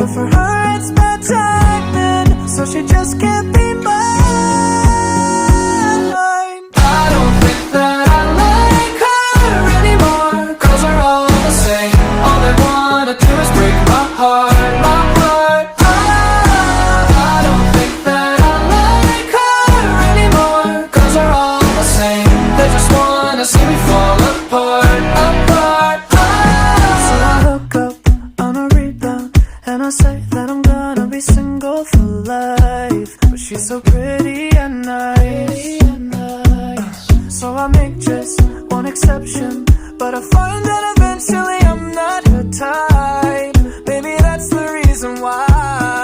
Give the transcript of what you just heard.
But for her it's bad timing, so she just can't be mine. I don't think that I like her anymore, 'cause we're all the same. All they wanna do is break my heart, my heart. I don't think that I like her anymore, 'cause we're all the same. They just wanna see me fall apart, apart. So I hook up on a rebound, and I say that I'm gonna be single for life. But she's so pretty and nice. So I make just one exception, but I find that eventually I'm not her type.